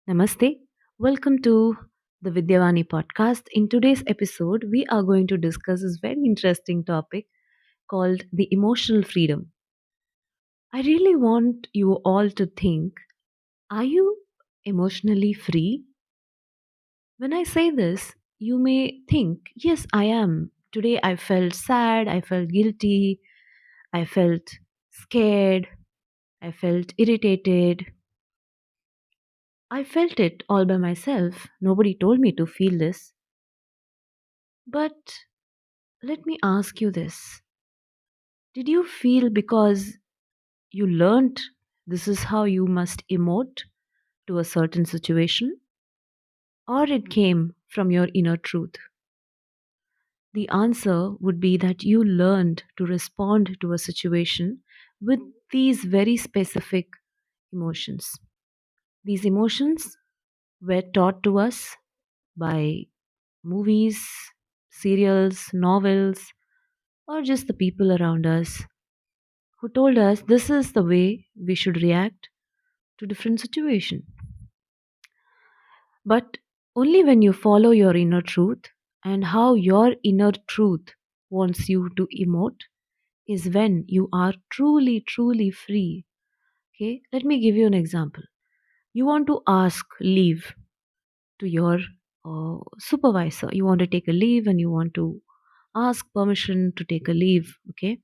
Namaste. Welcome to the Vidyavani podcast. In today's episode, we are going to discuss this very interesting topic called the emotional freedom. I really want you all to think, are you emotionally free? When I say this, you may think, yes, I am. Today I felt sad, I felt guilty, I felt scared, I felt irritated. I felt it all by myself. Nobody told me to feel this. But let me ask you this. Did you feel because you learnt this is how you must emote to a certain situation? Or it came from your inner truth? The answer would be that you learned to respond to a situation with these very specific emotions. These emotions were taught to us by movies, serials, novels, or just the people around us who told us this is the way we should react to different situation. But only when you follow your inner truth and how your inner truth wants you to emote is when you are truly free. Okay, let me give you an example. You want to ask leave to your supervisor. You want to take a leave and you want to ask permission to take a leave. Okay,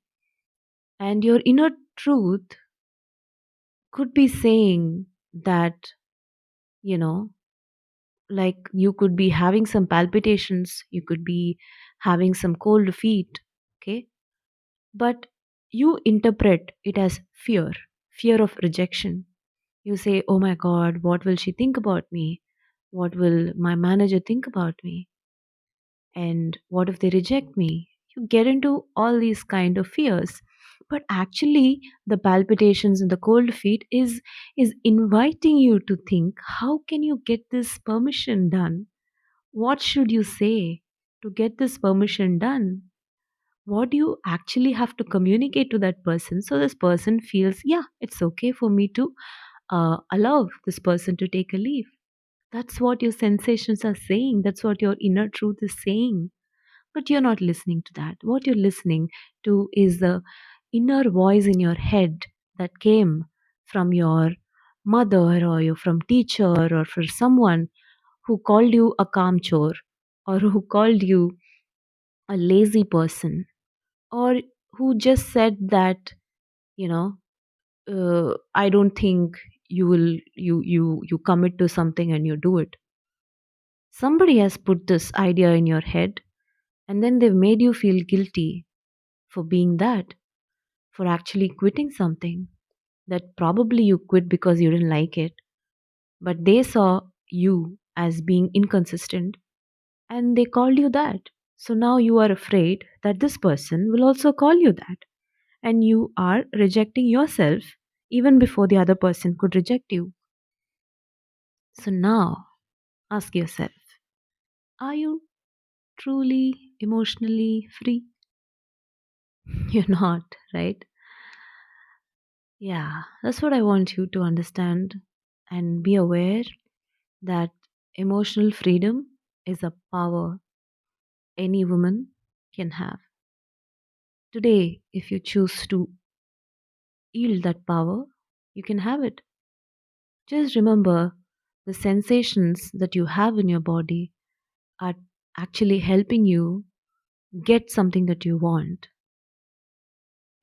and your inner truth could be saying that, you know, like you could be having some palpitations, you could be having some cold feet, okay, but you interpret it as fear of rejection. You say, oh my god, what will she think about me, what will my manager think about me, and what if they reject me? You get into all these kind of fears, but actually the palpitations and the cold feet is inviting you to think, how can you get this permission done? What should you say to get this permission done? What do you actually have to communicate to that person so this person feels, yeah, it's okay for me to allow this person to take a leave? That's what your sensations are saying. That's what your inner truth is saying. But you're not listening to that. What you're listening to is the inner voice in your head that came from your mother or your from teacher or for someone who called you a calm chore or who called you a lazy person or who just said that, you know, I don't think you commit to something and you do it. Somebody has put this idea in your head and then they've made you feel guilty for being that, for actually quitting something that probably you quit because you didn't like it, but they saw you as being inconsistent and they called you that. So now you are afraid that this person will also call you that, and you are rejecting yourself even before the other person could reject you. So now ask yourself, are you truly emotionally free? You're not, right? Yeah, that's what I want you to understand and be aware that emotional freedom is a power any woman can have. Today, if you choose to yield that power, you can have it. Just remember the sensations that you have in your body are actually helping you get something that you want.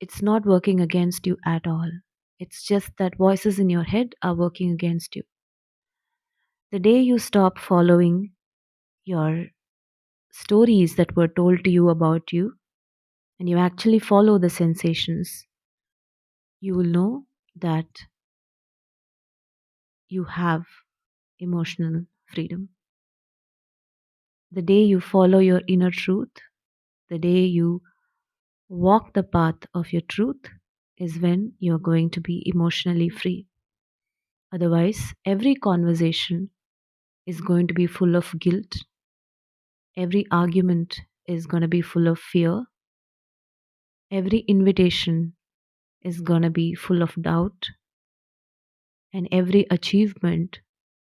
It's not working against you at all. It's just that voices in your head are working against you. The day you stop following your stories that were told to you about you and you actually follow the sensations, you will know that you have emotional freedom. The day you follow your inner truth, the day you walk the path of your truth, is when you're going to be emotionally free. Otherwise, every conversation is going to be full of guilt, every argument is going to be full of fear, every invitation is going to be full of doubt, and every achievement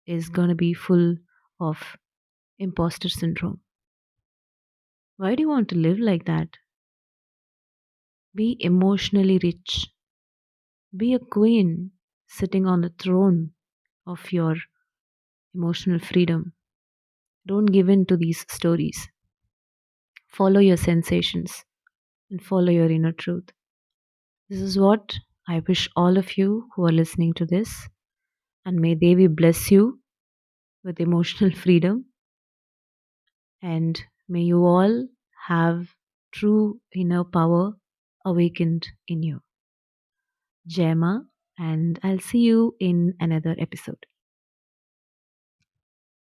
is going to be full of imposter syndrome. Why do you want to live like that? Be emotionally rich. Be a queen sitting on the throne of your emotional freedom. Don't give in to these stories. Follow your sensations and follow your inner truth. This is what I wish all of you who are listening to this, and may Devi bless you with emotional freedom, and may you all have true inner power awakened in you. Jema, and I'll see you in another episode.